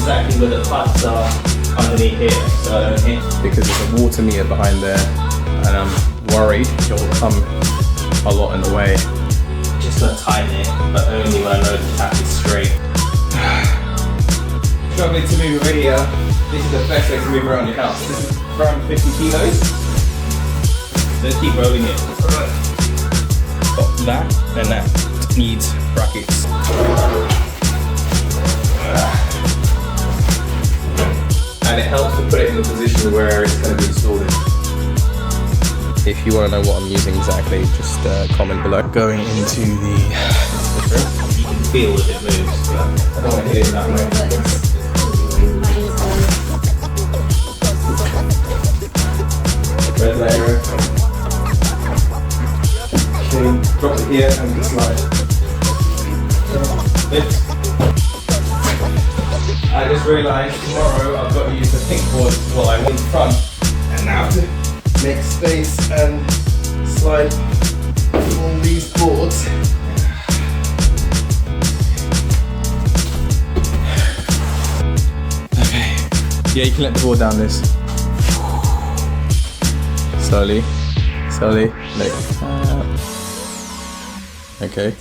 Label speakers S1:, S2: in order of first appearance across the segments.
S1: exactly where the pipes are underneath here, so I don't hit.
S2: Because there's a water meter behind there, and I'm worried it'll come a lot in the way.
S1: Just gonna tighten it, but only when I know the tap is straight. Struggling to move a video. This is the best way to move around your house. This is around 50 kilos. Just keep rolling it. Got that and that needs brackets. And it helps to put it in the position where it's going to be installed in.
S2: If you want to know what I'm using exactly, just comment below. Going into the
S1: You can feel if it moves, but I don't want to hit it that way. Red layer. Okay, drop it here and just slide. Lift. I just realised tomorrow I've got to use the pink board while I'm in front, and now to make space and slide all these boards.
S2: Okay. Yeah, you can let the board down this. Slowly, slowly, let it out. Okay.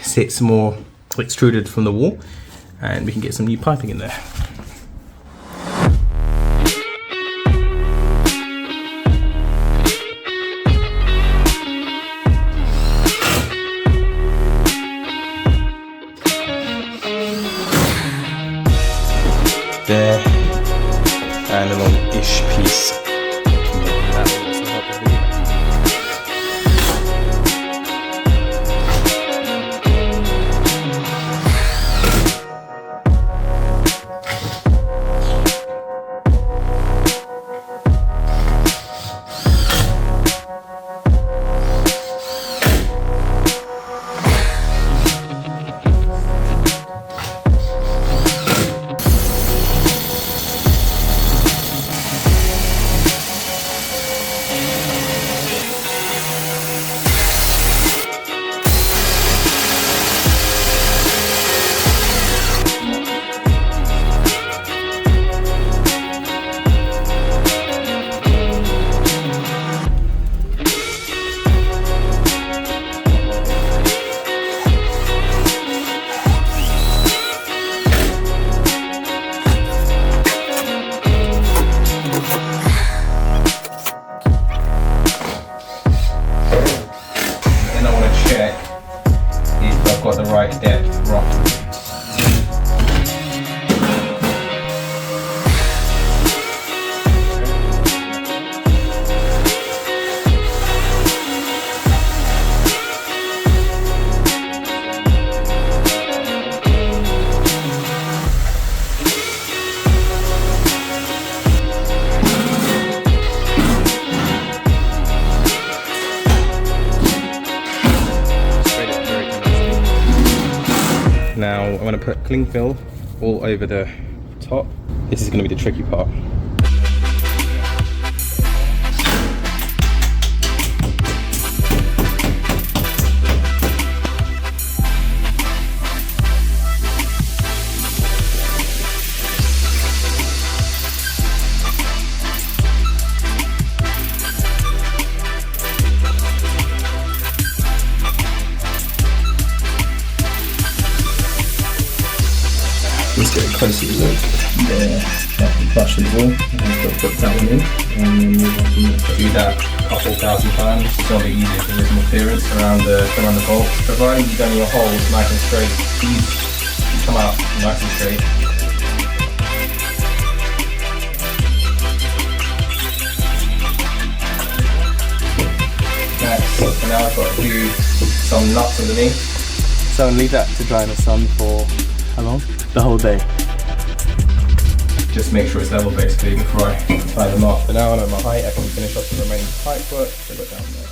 S2: Sits more extruded from the wall, and we can get some new piping in there. There, and a long-ish piece.
S1: Got the right depth roughly.
S2: Now I'm going to put cling fill all over the top. This is going to be the tricky part.
S1: Let's get a closer look there, at the flush of the wall, and put that one in, and then move on to do that a couple thousand times. It's going to be easier for some appearance around the bolt. Providing you've done your holes nice and straight, these come out nice and straight. Next, so now I've got to do some nuts underneath.
S2: So leave that to dry in the sun for how long? The whole day.
S1: Just make sure it's level basically before I tie them up. So now I know my height, I can finish off the remaining pipe work. So I got down there.